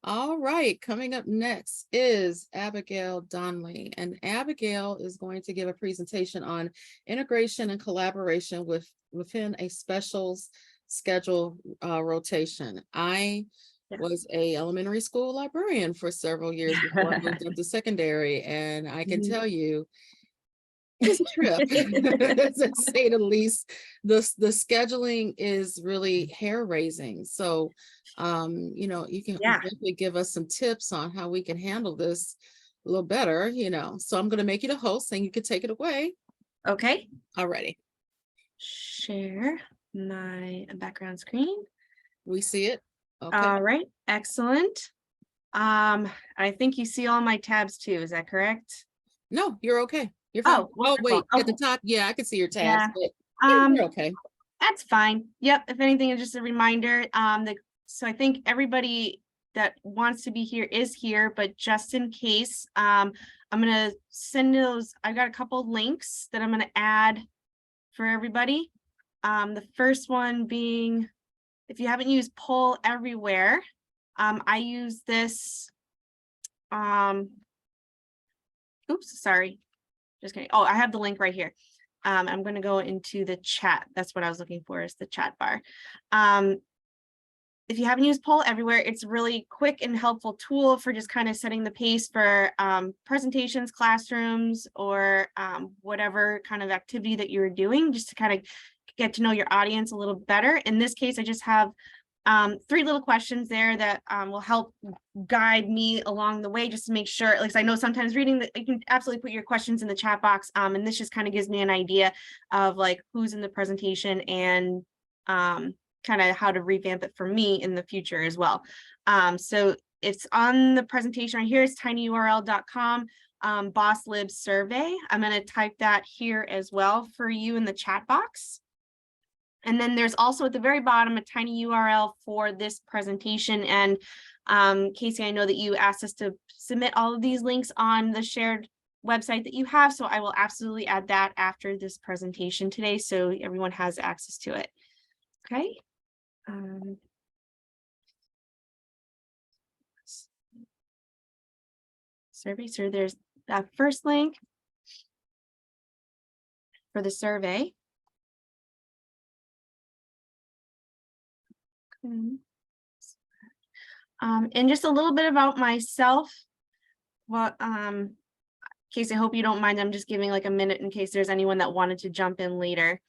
All right, coming up next is Abigail Donnelly, and Abigail is going to give a presentation on integration and collaboration within a specials schedule rotation. I Yeah. was a elementary school librarian for several years before I moved up to secondary, and I can tell you it's a trip, to say the least. The scheduling is really hair raising. So, you can Yeah. definitely give us some tips on how we can handle this a little better, So I'm going to make you the host and you can take it away. Okay. Alrighty. Share my background screen. We see it. Okay. All right. Excellent. I think you see all my tabs too. Is that correct? No, you're okay. You're fine. Oh, Oh, wait, wonderful. at the Okay. top. Yeah, I can see your tabs, Yeah. but Um, you're okay. that's fine. Yep. If anything, it's just a reminder. So I think everybody that wants to be here is here, but just in case, I'm gonna send those. I've got a couple links that I'm gonna add for everybody. The first one being, if you haven't used Poll Everywhere, I use this. Oops, sorry. Just kidding. Oh, I have the link right here. I'm going to go into the chat. That's what I was looking for, is the chat bar. If you haven't used Poll Everywhere, it's a really quick and helpful tool for just kind of setting the pace for presentations, classrooms, or whatever kind of activity that you're doing, just to kind of get to know your audience a little better. In this case, I just have 3 little questions there that will help guide me along the way, just to make sure, like I know sometimes reading that, you can absolutely put your questions in the chat box, and this just kind of gives me an idea of like who's in the presentation and kind of how to revamp it for me in the future as well. So it's on the presentation right here. It's tinyurl.com boss lib survey. I'm going to type that here as well for you in the chat box. And then there's also at the very bottom a tiny URL for this presentation. And Casey, I know that you asked us to submit all of these links on the shared website that you have, so I will absolutely add that after this presentation today, so everyone has access to it. Okay. Survey, so there's that first link for the survey. And just a little bit about myself. Well, Casey, I hope you don't mind. I'm just giving like a minute in case there's anyone that wanted to jump in later.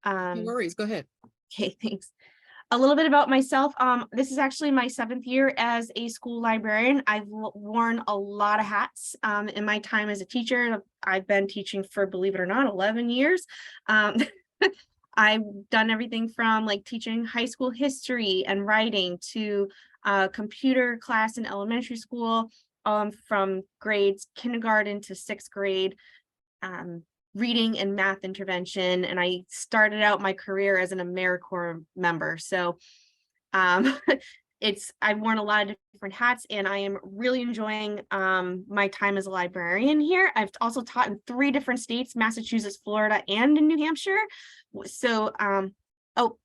No worries. Go ahead. Okay, thanks. A little bit about myself. This is actually my 7th year as a school librarian. I've worn a lot of hats in my time as a teacher. I've been teaching for, believe it or not, 11 years. I've done everything from like teaching high school history and writing to computer class in elementary school, from grades kindergarten to 6th grade, reading and math intervention. And I started out my career as an AmeriCorps member. So I've worn a lot of different hats, and I am really enjoying my time as a librarian here. I've also taught in 3 different states, Massachusetts, Florida, and in New Hampshire. So, oh,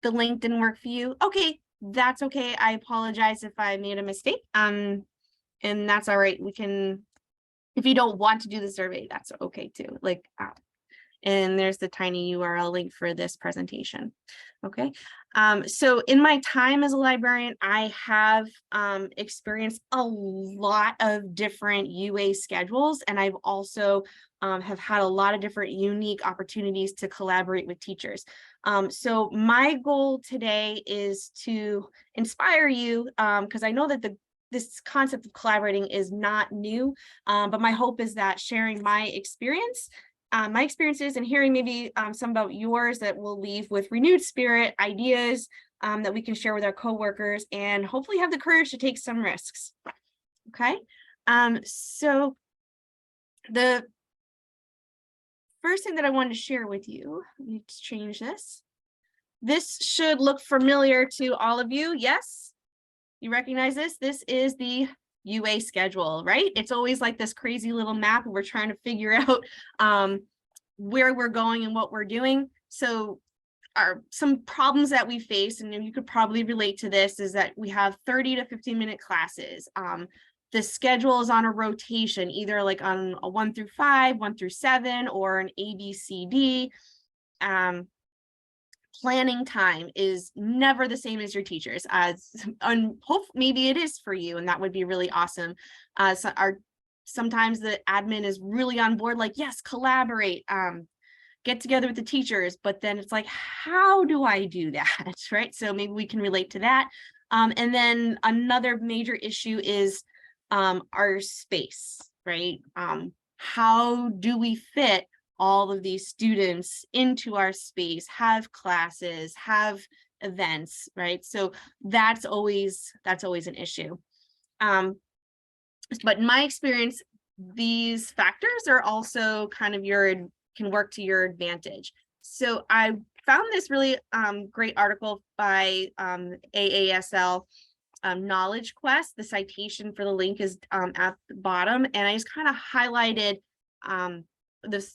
the link didn't work for you. Okay, that's okay. I apologize if I made a mistake. And that's all right. We can, if you don't want to do the survey, that's okay too. Like, and there's the tiny URL link for this presentation. Okay. So in my time as a librarian, I have experienced a lot of different UA schedules, and I've also have had a lot of different unique opportunities to collaborate with teachers. So my goal today is to inspire you, because I know that this concept of collaborating is not new, but my hope is that sharing my experiences and hearing maybe some about yours, that will leave with renewed spirit, ideas that we can share with our coworkers, and hopefully have the courage to take some risks. Okay, so the first thing that I wanted to share with you, let me just change this. This should look familiar to all of you. Yes, you recognize this? This is the UA schedule, right? It's always like this crazy little map. We're trying to figure out where we're going and what we're doing. So are some problems that we face, and you could probably relate to this, is that we have 30 to 15-minute classes. The schedule is on a rotation, either like on a 1 through 5, 1 through 7, or an ABCD. Planning time is never the same as your teachers. Maybe it is for you, and that would be really awesome. Sometimes the admin is really on board, like, yes, collaborate, get together with the teachers, but then it's like, how do I do that? Right? So maybe we can relate to that. And then another major issue is our space, right? How do we fit all of these students into our space, have classes, have events, right? So that's always an issue. But in my experience, these factors are also kind of can work to your advantage. So I found this really great article by AASL Knowledge Quest. The citation for the link is at the bottom, and I just kind of highlighted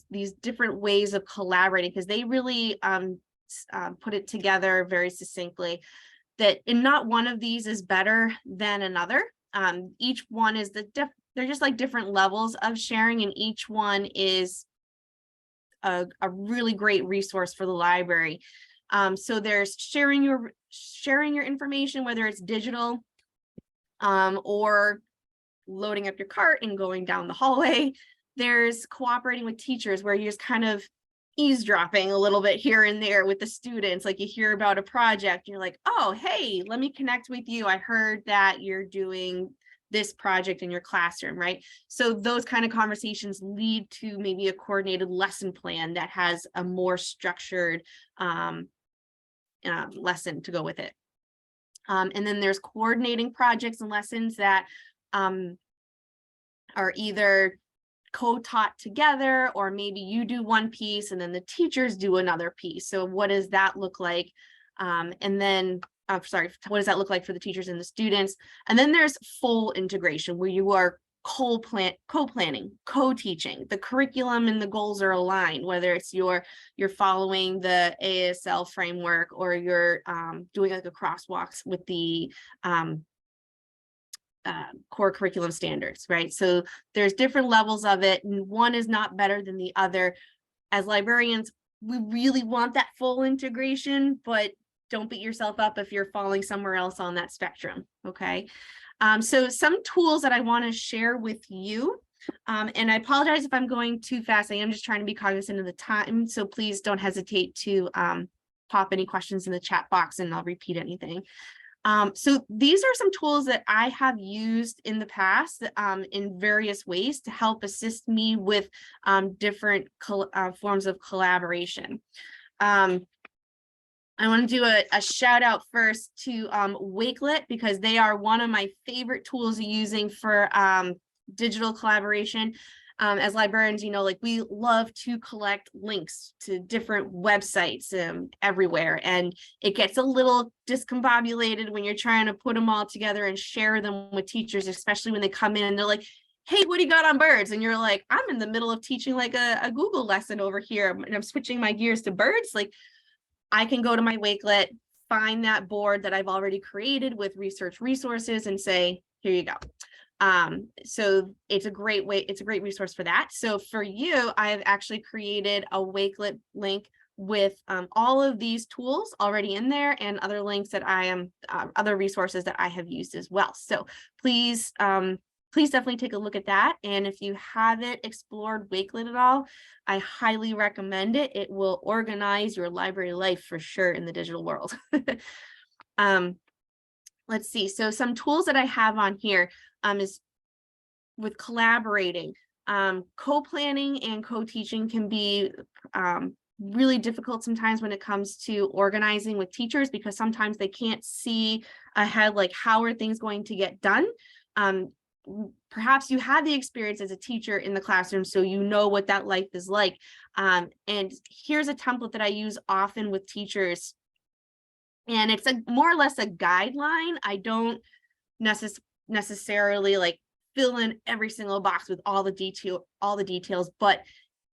these different ways of collaborating, because they really put it together very succinctly, that not one of these is better than another. Each one is they're just like different levels of sharing, and each one is a really great resource for the library. So there's sharing your information, whether it's digital or loading up your cart and going down the hallway. There's cooperating with teachers, where you're just kind of eavesdropping a little bit here and there with the students. Like, you hear about a project, you're like, oh, hey, let me connect with you. I heard that you're doing this project in your classroom, right? So those kind of conversations lead to maybe a coordinated lesson plan that has a more structured lesson to go with it. And then there's coordinating projects and lessons that are either co-taught together, or maybe you do one piece and then the teachers do another piece. So what does that look like? And then, what does that look like for the teachers and the students? And then there's full integration, where you are co-planning, co-teaching. The curriculum and the goals are aligned, whether it's you're following the ASL framework, or you're doing like a crosswalks with the core curriculum standards, right? So there's different levels of it, and one is not better than the other. As librarians, we really want that full integration, but don't beat yourself up if you're falling somewhere else on that spectrum, okay? So some tools that I want to share with you, and I apologize if I'm going too fast. I am just trying to be cognizant of the time, so please don't hesitate to pop any questions in the chat box, and I'll repeat anything. So these are some tools that I have used in the past in various ways to help assist me with different forms of collaboration. I want to do a shout out first to Wakelet, because they are one of my favorite tools using for digital collaboration. As librarians, you know, like, we love to collect links to different websites everywhere, and it gets a little discombobulated when you're trying to put them all together and share them with teachers, especially when they come in and they're like, hey, what do you got on birds? And you're like, I'm in the middle of teaching like a Google lesson over here, and I'm switching my gears to birds. Like, I can go to my Wakelet, find that board that I've already created with research resources, and say, here you go. So it's a great resource for that. So for you, I've actually created a Wakelet link with all of these tools already in there, and other links that other resources that I have used as well. So please definitely take a look at that. And if you haven't explored Wakelet at all, I highly recommend it. It will organize your library life for sure in the digital world. Let's see. So some tools that I have on here is with collaborating. Co-planning and co-teaching can be really difficult sometimes when it comes to organizing with teachers, because sometimes they can't see ahead, like, how are things going to get done. Perhaps you had the experience as a teacher in the classroom, so you know what that life is like. And here's a template that I use often with teachers, and it's more or less a guideline. I don't necessarily like fill in every single box with all the details, but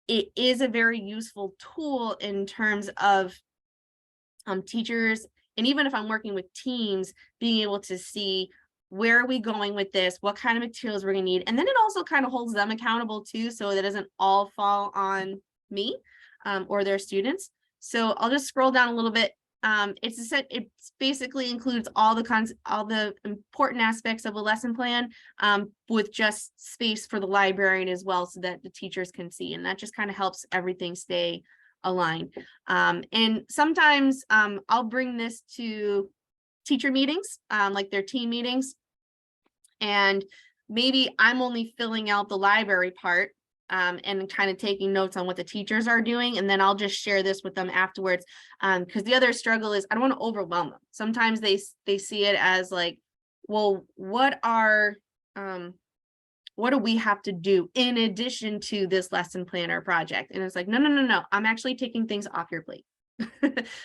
it is a very useful tool in terms of teachers, and even if I'm working with teams, being able to see where are we going with this, what kind of materials we're gonna need. And then it also kind of holds them accountable too, so that doesn't all fall on me or their students. So I'll just scroll down a little bit. It basically includes all the important aspects of a lesson plan with just space for the librarian as well, so that the teachers can see, and that just kind of helps everything stay aligned. And sometimes I'll bring this to teacher meetings, like their team meetings, and maybe I'm only filling out the library part and kind of taking notes on what the teachers are doing, and then I'll just share this with them afterwards. Because the other struggle is I don't want to overwhelm them. Sometimes they see it as like, well, what do we have to do in addition to this lesson plan or project? And it's like, no, I'm actually taking things off your plate.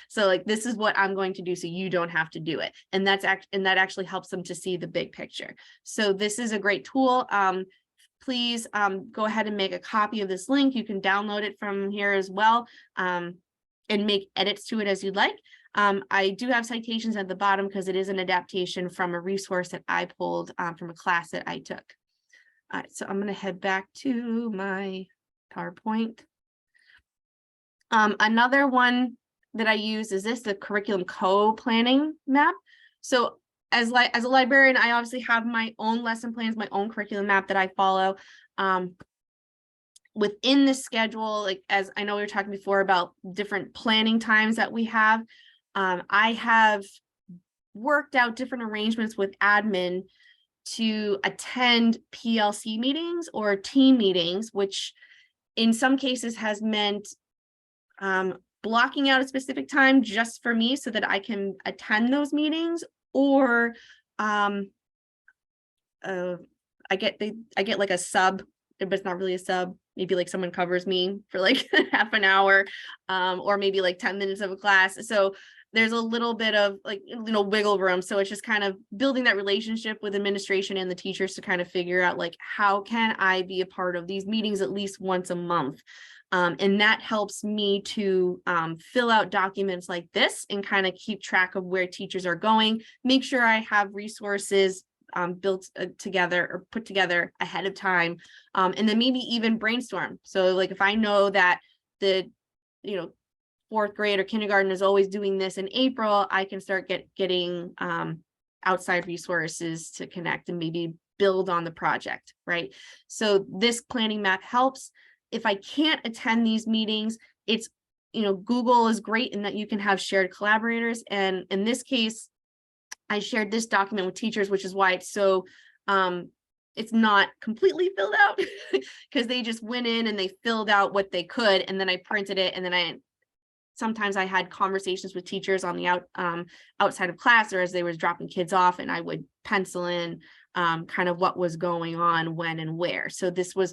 So like, this is what I'm going to do, so you don't have to do it. And that actually helps them to see the big picture. So this is a great tool. Please go ahead and make a copy of this link. You can download it from here as well, and make edits to it as you'd like. I do have citations at the bottom because it is an adaptation from a resource that I pulled from a class that I took. All right, so I'm going to head back to my PowerPoint. Another one that I use is the curriculum co-planning map. So as a librarian, I obviously have my own lesson plans, my own curriculum map that I follow. Within the schedule, like as I know we were talking before about different planning times that we have, I have worked out different arrangements with admin to attend PLC meetings or team meetings, which in some cases has meant blocking out a specific time just for me so that I can attend those meetings, or I get like a sub, but it's not really a sub. Maybe like someone covers me for like half an hour, or maybe like 10 minutes of a class. So there's a little bit of like, wiggle room. So it's just kind of building that relationship with administration and the teachers to kind of figure out like, how can I be a part of these meetings at least once a month? And that helps me to fill out documents like this and kind of keep track of where teachers are going, make sure I have resources built together or put together ahead of time, and then maybe even brainstorm. So like if I know that the fourth grade or kindergarten is always doing this in April, I can start getting outside resources to connect and maybe build on the project, right? So this planning map helps. If I can't attend these meetings, it's, Google is great in that you can have shared collaborators. And in this case, I shared this document with teachers, which is why it's so, it's not completely filled out because they just went in and they filled out what they could. And then I printed it. And then sometimes I had conversations with teachers on the outside of class, or as they were dropping kids off, and I would pencil in kind of what was going on, when and where. So this was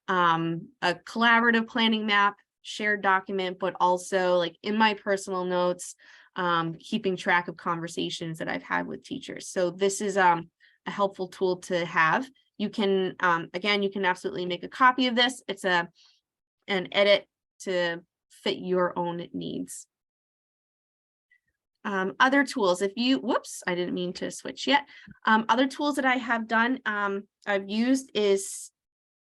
a collaborative planning map, shared document, but also like in my personal notes, keeping track of conversations that I've had with teachers. So this is a helpful tool to have. You can, again, you can absolutely make a copy of this. It's an edit to fit your own needs. Other tools, I didn't mean to switch yet. Other tools that I have done, I've used is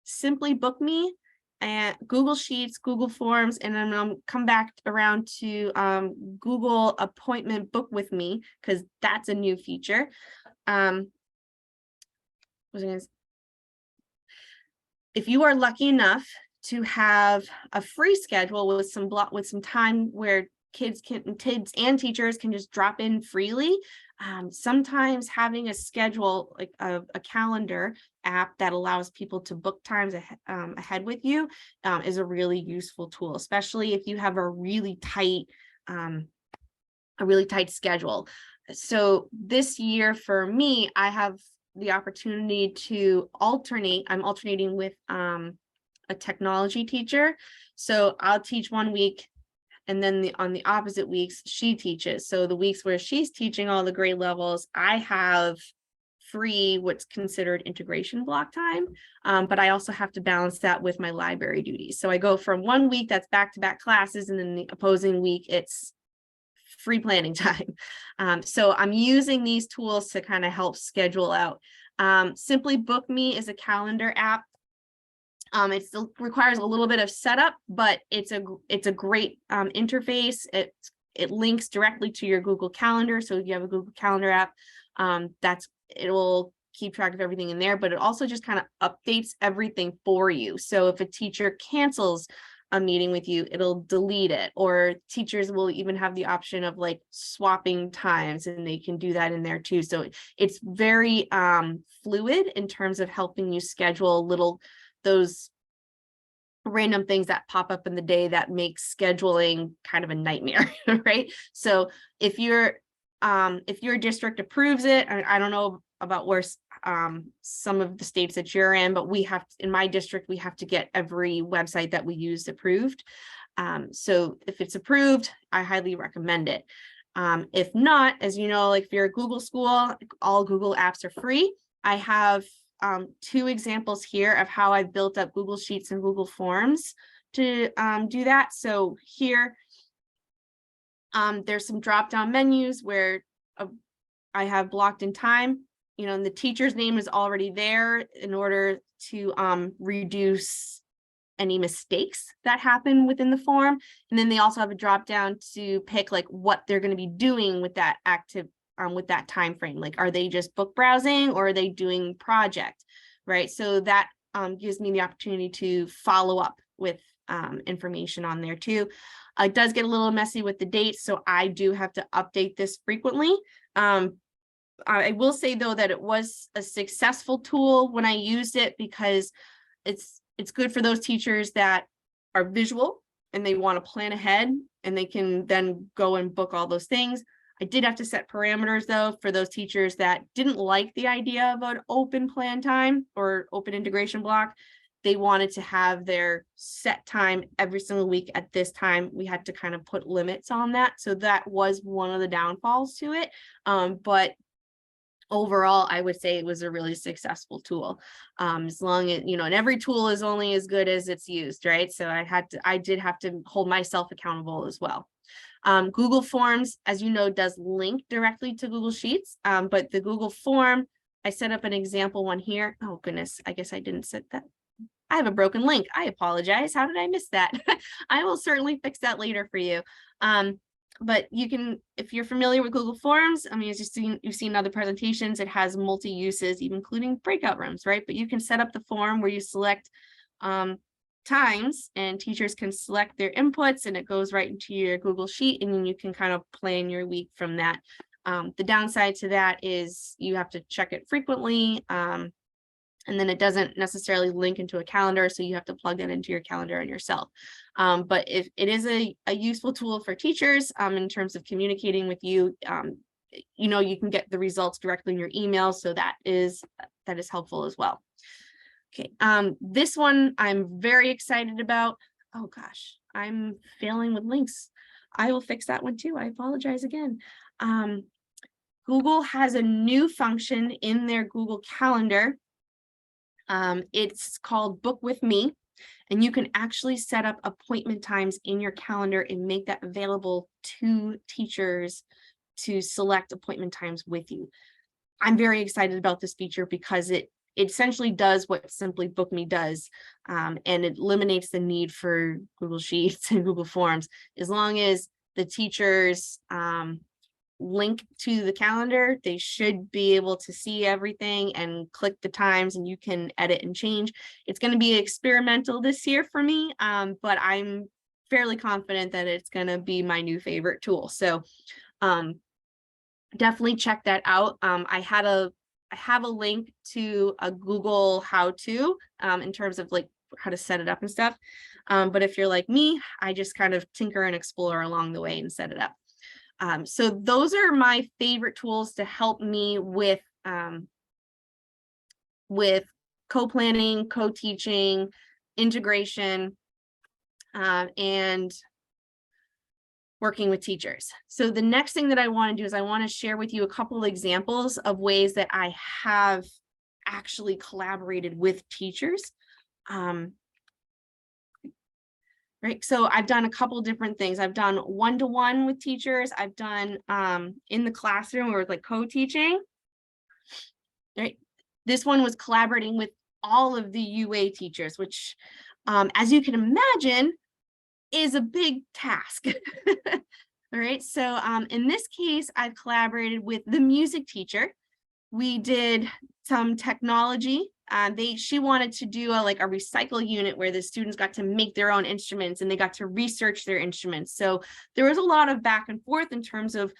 Simply Book Me and Google Sheets, Google Forms, and then I'll come back around to Google Appointment Book with Me, because that's a new feature. If you are lucky enough to have a free schedule with some time where kids and teachers can just drop in freely, sometimes having a schedule, like a calendar app that allows people to book times ahead with you is a really useful tool, especially if you have a really tight schedule. So this year for me, I have the opportunity to alternate. I'm alternating with a technology teacher. So I'll teach one week, and then on the opposite weeks, she teaches. So the weeks where she's teaching all the grade levels, I have free what's considered integration block time. But I also have to balance that with my library duties. So I go from one week that's back-to-back classes, and then the opposing week, it's free planning time. So I'm using these tools to kind of help schedule out. Simply Book Me is a calendar app. It still requires a little bit of setup, but it's a great interface. It links directly to your Google Calendar. So if you have a Google Calendar app, it will keep track of everything in there, but it also just kind of updates everything for you. So if a teacher cancels a meeting with you, it'll delete it, or teachers will even have the option of like swapping times, and they can do that in there too. So it's very fluid in terms of helping you schedule those random things that pop up in the day that makes scheduling kind of a nightmare, right? So if your district approves it, I don't know about where some of the states that you're in, but in my district, we have to get every website that we use approved. So if it's approved, I highly recommend it. If not, as you know, like if you're a Google school, all Google apps are free. I have 2 examples here of how I've built up Google Sheets and Google Forms to do that. So here, there's some drop-down menus where I have blocked in time, and the teacher's name is already there in order to reduce any mistakes that happen within the form. And then they also have a drop-down to pick like what they're going to be doing with that with that time frame. Like, are they just book browsing, or are they doing project, right? So that gives me the opportunity to follow up with information on there too. It does get a little messy with the dates, so I do have to update this frequently. I will say though that it was a successful tool when I used it, because it's good for those teachers that are visual and they want to plan ahead, and they can then go and book all those things. I did have to set parameters though for those teachers that didn't like the idea of an open plan time or open integration block. They wanted to have their set time every single week at this time. We had to kind of put limits on that. So that was one of the downfalls to it. But overall, I would say it was a really successful tool. As long as, and every tool is only as good as it's used, right? So I did have to hold myself accountable as well. Google Forms, as you know, does link directly to Google Sheets, but the Google Form, I set up an example one here. Oh goodness, I guess I didn't set that. I have a broken link. I apologize. How did I miss that? I will certainly fix that later for you. But you can, if you're familiar with Google Forms, I mean, as you've seen other presentations, it has multi-uses, even including breakout rooms, right? But you can set up the form where you select times, and teachers can select their inputs, and it goes right into your Google Sheet, and then you can kind of plan your week from that. The downside to that is you have to check it frequently, and then it doesn't necessarily link into a calendar, so you have to plug that into your calendar and yourself. But if it is a useful tool for teachers in terms of communicating with you, you can get the results directly in your email, so that is helpful as well. Okay, this one I'm very excited about. Oh gosh, I'm failing with links. I will fix that one too. I apologize again. Google has a new function in their Google Calendar. It's called Book with Me, and you can actually set up appointment times in your calendar and make that available to teachers to select appointment times with you. I'm very excited about this feature because it essentially does what Simply Book Me does, and it eliminates the need for Google Sheets and Google Forms. As long as the teachers link to the calendar, they should be able to see everything and click the times, and you can edit and change. It's going to be experimental this year for me, but I'm fairly confident that it's going to be my new favorite tool. So definitely check that out. I have a link to a Google how-to in terms of like how to set it up and stuff. But if you're like me, I just kind of tinker and explore along the way and set it up. So those are my favorite tools to help me with co-planning, co-teaching, integration, and working with teachers. So the next thing that I want to do is I want to share with you a couple of examples of ways that I have actually collaborated with teachers. right? So I've done a couple different things. I've done one-to-one with teachers. I've done in the classroom or like co-teaching, right? This one was collaborating with all of the UA teachers, which as you can imagine, is a big task. All right, so in this case, I've collaborated with the music teacher. We did some technology. She wanted to do a recycle unit where the students got to make their own instruments and they got to research their instruments. So there was a lot of back and forth in terms of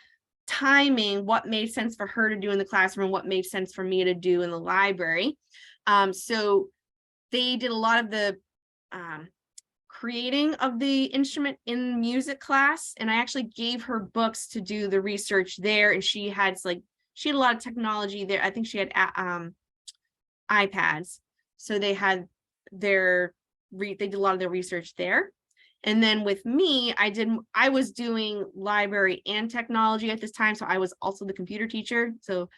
timing, what made sense for her to do in the classroom, what made sense for me to do in the library. So they did a lot of the creating of the instrument in music class, and I actually gave her books to do the research there, and she had a lot of technology there. I think she had iPads, so they did a lot of their research there. And then with me, I was doing library and technology at this time, so I was also the computer teacher. So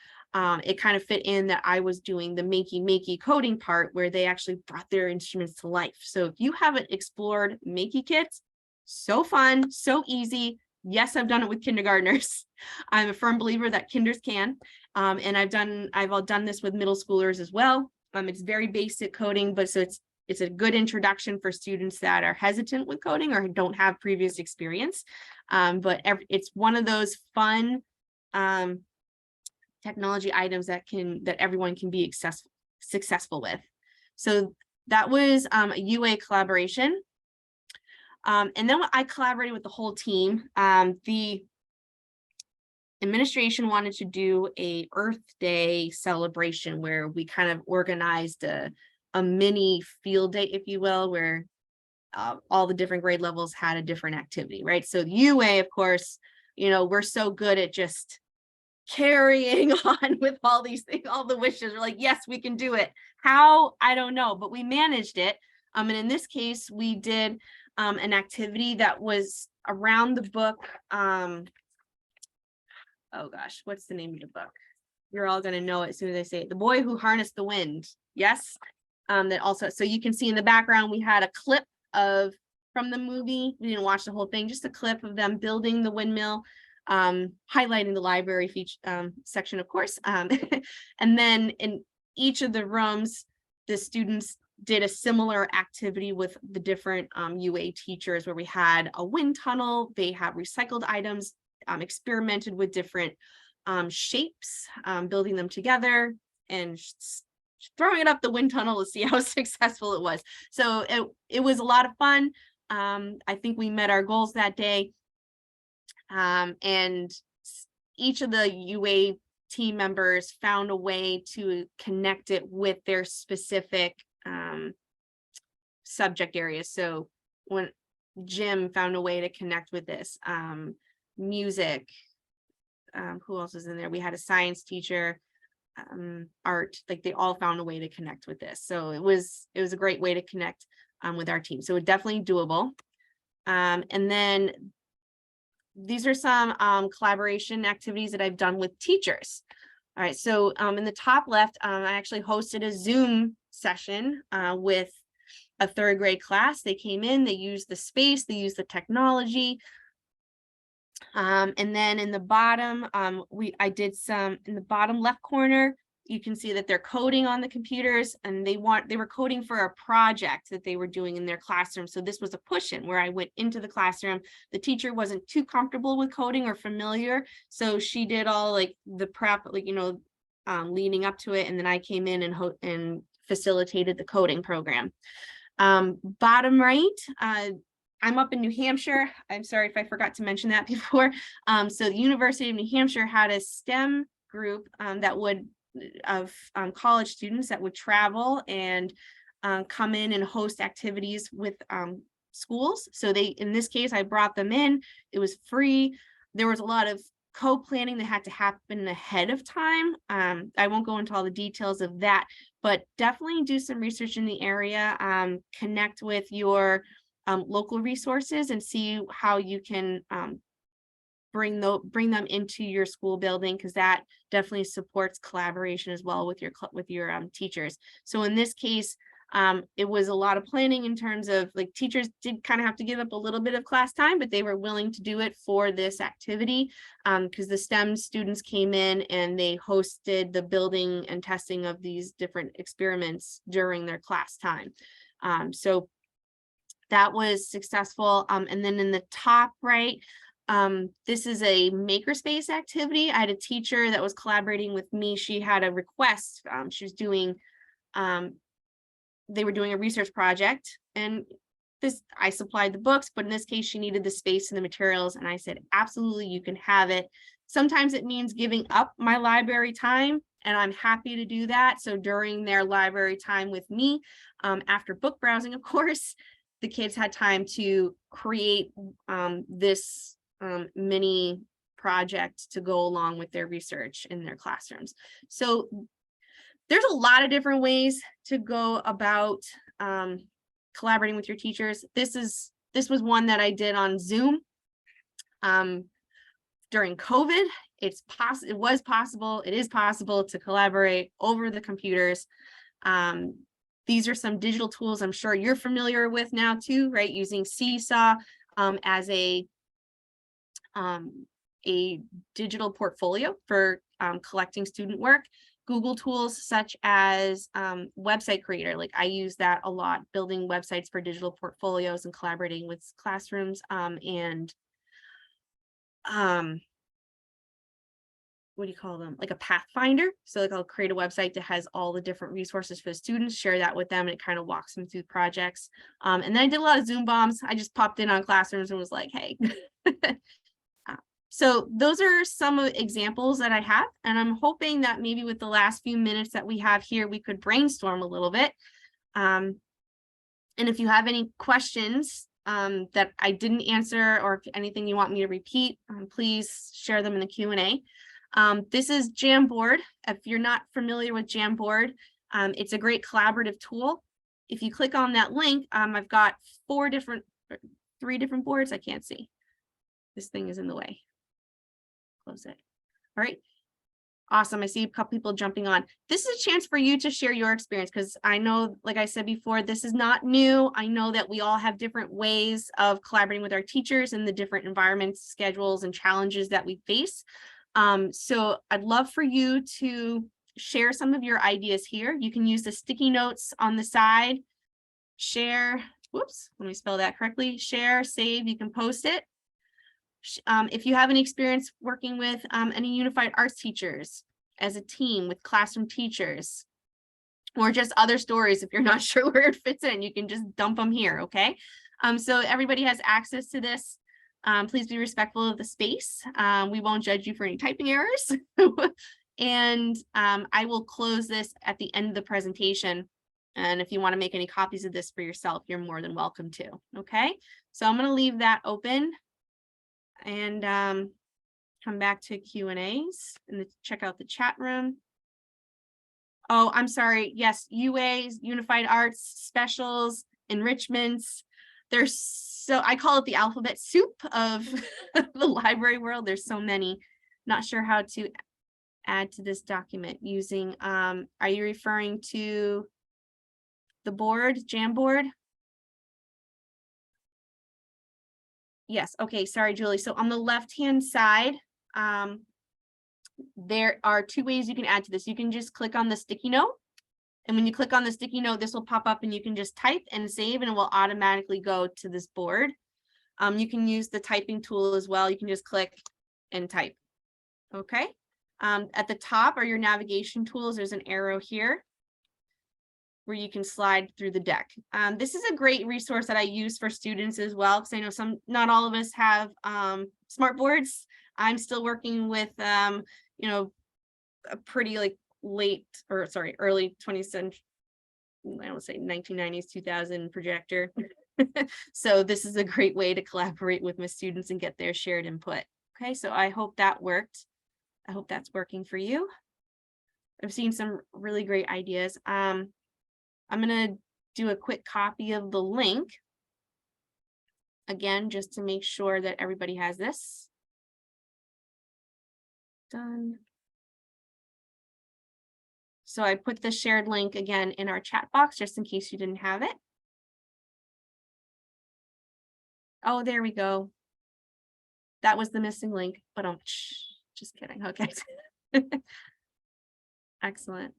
it kind of fit in that I was doing the makey coding part where they actually brought their instruments to life. So if you haven't explored makey kits, so fun, so easy. Yes, I've done it with kindergartners. I'm a firm believer that kinders can. And I've all done this with middle schoolers as well. It's very basic coding, but so it's a good introduction for students that are hesitant with coding or don't have previous experience. But it's one of those fun technology items that everyone can be successful with. So that was a UA collaboration. And then I collaborated with the whole team. The administration wanted to do a Earth Day celebration where we kind of organized a mini field day, if you will, where all the different grade levels had a different activity, right? So UA, of course, we're so good at just carrying on with all these things, all the wishes. We're like, yes, we can do it. How? I don't know, but we managed it. And in this case, we did an activity that was around the book. Oh gosh, what's the name of the book? You're all going to know it as soon as I say it. The Boy Who Harnessed the Wind. Yes. That also, so you can see in the background, we had a clip from the movie. We didn't watch the whole thing, just a clip of them building the windmill, highlighting the library feature section, of course. And then in each of the rooms, the students did a similar activity with the different UA teachers where we had a wind tunnel. They have recycled items, experimented with different shapes, building them together and throwing it up the wind tunnel to see how successful it was. So it was a lot of fun. I think we met our goals that day. And each of the UA team members found a way to connect it with their specific subject areas. So when Jim found a way to connect with this, music, who else is in there? We had a science teacher, art, like they all found a way to connect with this. So it was a great way to connect with our team. So definitely doable. And then these are some collaboration activities that I've done with teachers. All right, so in the top left, I actually hosted a Zoom session with a third grade class. They came in, they used the space, they used the technology. And then in the bottom, I did some in the bottom left corner. You can see that they're coding on the computers, and they were coding for a project that they were doing in their classroom. So this was a push-in where I went into the classroom. The teacher wasn't too comfortable with coding or familiar, so she did all like the prep, leading up to it, and then I came in and facilitated the coding program. Bottom right, I'm up in New Hampshire. I'm sorry if I forgot to mention that before. So the University of New Hampshire had a STEM group of college students that would travel and come in and host activities with schools. So in this case, I brought them in. It was free. There was a lot of co-planning that had to happen ahead of time. I won't go into all the details of that, but definitely do some research in the area, connect with your local resources and see how you can bring them into your school building, because that definitely supports collaboration as well with your teachers. So in this case, It was a lot of planning in terms of like teachers did kind of have to give up a little bit of class time, but they were willing to do it for this activity because the STEM students came in and they hosted the building and testing of these different experiments during their class time. So that was successful. And then in the top right, this is a makerspace activity. I had a teacher that was collaborating with me. She had a request. She was doing they were doing a research project, and I supplied the books, but in this case, she needed the space and the materials. And I said, absolutely, you can have it. Sometimes it means giving up my library time, and I'm happy to do that. So during their library time with me, after book browsing, of course, the kids had time to create this mini project to go along with their research in their classrooms. So there's a lot of different ways to go about collaborating with your teachers. This was one that I did on Zoom during COVID. It is possible to collaborate over the computers. These are some digital tools I'm sure you're familiar with now too, right? Using Seesaw as a digital portfolio for collecting student work. Google tools such as website creator, like I use that a lot, building websites for digital portfolios and collaborating with classrooms, and what do you call them? Like a Pathfinder. So like I'll create a website that has all the different resources for the students, share that with them, and it kind of walks them through projects. And then I did a lot of Zoom bombs. I just popped in on classrooms and was like, hey. So those are some examples that I have, and I'm hoping that maybe with the last few minutes that we have here, we could brainstorm a little bit. And if you have any questions that I didn't answer, or if anything you want me to repeat, please share them in the Q&A. This is Jamboard. If you're not familiar with Jamboard, it's a great collaborative tool. If you click on that link, I've got 3 different boards. I can't see. This thing is in the way. Close it. All right. Awesome. I see a couple people jumping on. This is a chance for you to share your experience, because I know, like I said before, this is not new. I know that we all have different ways of collaborating with our teachers in the different environments, schedules, and challenges that we face. So I'd love for you to share some of your ideas here. You can use the sticky notes on the side. Share. Whoops. Let me spell that correctly. Share, save. You can post it. If you have any experience working with any unified arts teachers as a team with classroom teachers, or just other stories, if you're not sure where it fits in, you can just dump them here, okay? So everybody has access to this. Please be respectful of the space. We won't judge you for any typing errors. And I will close this at the end of the presentation. And if you want to make any copies of this for yourself, you're more than welcome to, okay? So I'm going to leave that open and come back to Q&As and check out the chat room. Oh, I'm sorry. Yes, UAs, Unified Arts, specials, enrichments. There's so, I call it the alphabet soup of the library world. There's so many. Not sure how to add to this document using, are you referring to the board, Jamboard? Yes. Okay. Sorry, Julie. So on the left-hand side, there are 2 ways you can add to this. You can just click on the sticky note. And when you click on the sticky note, this will pop up and you can just type and save, and it will automatically go to this board. You can use the typing tool as well. You can just click and type. Okay. At the top are your navigation tools. There's an arrow here where you can slide through the deck. This is a great resource that I use for students as well, because I know not all of us have smart boards. I'm still working with, you know, a pretty like early 20th century, I would say 1990s, 2000 projector. So this is a great way to collaborate with my students and get their shared input. Okay, so I hope that worked. I hope that's working for you. I've seen some really great ideas. I'm going to do a quick copy of the link again, just to make sure that everybody has this. Done. So I put the shared link again in our chat box, just in case you didn't have it. Oh, there we go. That was the missing link, but just kidding. Okay. Excellent.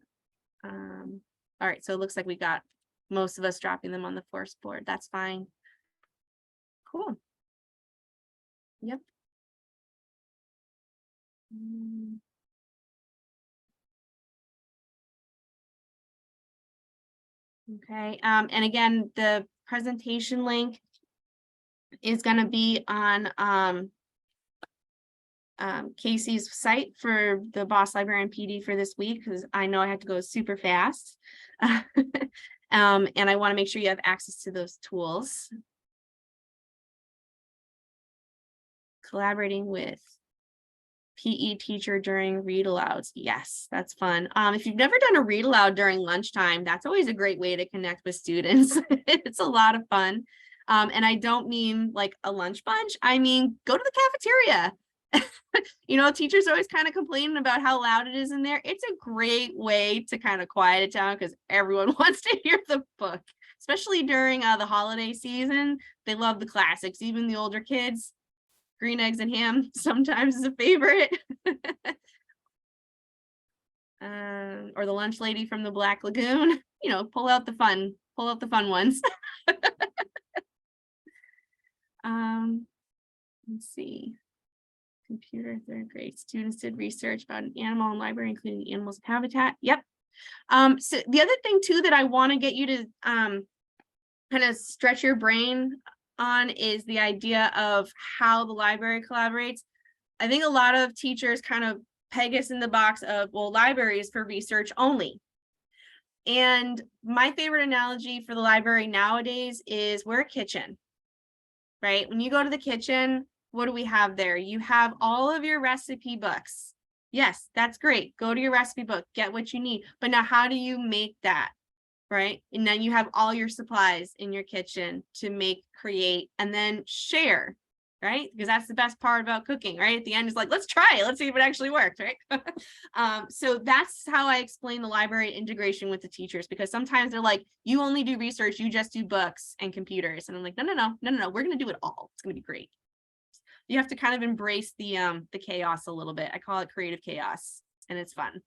All right, so it looks like we got most of us dropping them on the force board. That's fine. Cool. Yep. Okay, and again, the presentation link is going to be on Casey's site for the Boss Librarian PD for this week, because I know I have to go super fast. And I want to make sure you have access to those tools. Collaborating with PE teacher during read alouds. Yes, that's fun. If you've never done a read aloud during lunchtime, that's always a great way to connect with students. It's a lot of fun. And I don't mean like a lunch bunch. I mean, go to the cafeteria. You know, teachers are always kind of complaining about how loud it is in there. It's a great way to kind of quiet it down because everyone wants to hear the book, especially during the holiday season. They love the classics, even the older kids. Green eggs and ham sometimes is a favorite. Or the lunch lady from the Black Lagoon. You know, pull out the fun ones. Let's see. Computer, third grade students did research about an animal in library, including animals and habitat. Yep. So the other thing too that I want to get you to kind of stretch your brain on is the idea of how the library collaborates. I think a lot of teachers kind of peg us in the box of, well, library is for research only. And my favorite analogy for the library nowadays is we're a kitchen, right? When you go to the kitchen, what do we have there? You have all of your recipe books. Yes, that's great. Go to your recipe book, get what you need. But now how do you make that? Right? And then you have all your supplies in your kitchen to make, create, and then share, right? Because that's the best part about cooking, right? At the end is like, let's try it. Let's see if it actually works, right? So that's how I explain the library integration with the teachers, because sometimes they're like, you only do research, you just do books and computers. And I'm like, no, we're going to do it all. It's going to be great. You have to kind of embrace the chaos a little bit. I call it creative chaos, and it's fun.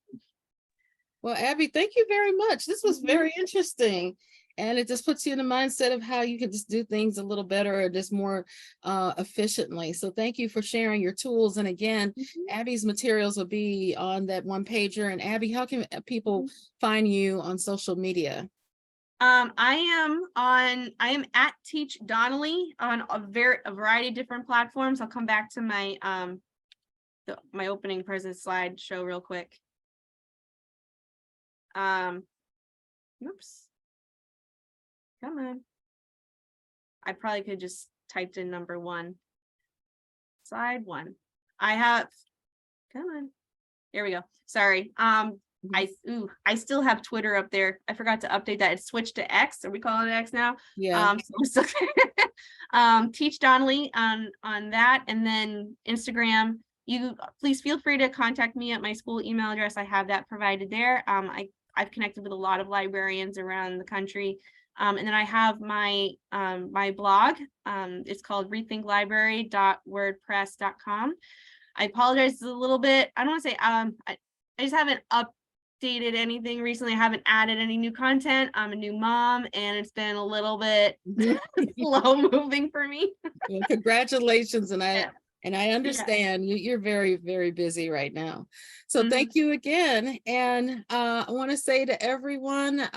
Well, Abby, thank you very much. This was very interesting. And it just puts you in the mindset of how you can just do things a little better or just more efficiently. So thank you for sharing your tools. And again, Abby's materials will be on that one pager. And Abby, how can people find you on social media? I am at Teach Donnelly on a variety of different platforms. I'll come back to my my opening present slide show real quick. Oops. Come on. I probably could just typed in number 1. Slide 1. I have, come on. There we go. Sorry. I still have Twitter up there. I forgot to update that. It's switched to X. Are we calling it X now? Yeah. So Teach Donnelly on that, and then Instagram. You please feel free to contact me at my school email address. I have that provided there. I've connected with a lot of librarians around the country. And then I have my my blog. It's called rethinklibrary.wordpress.com. I apologize, it's a little bit, I don't want to say, I just haven't updated anything recently. I haven't added any new content. I'm a new mom, and it's been a little bit slow moving for me. Well, congratulations. And I understand you're very, very busy right now. So thank you again. And I want to say to everyone,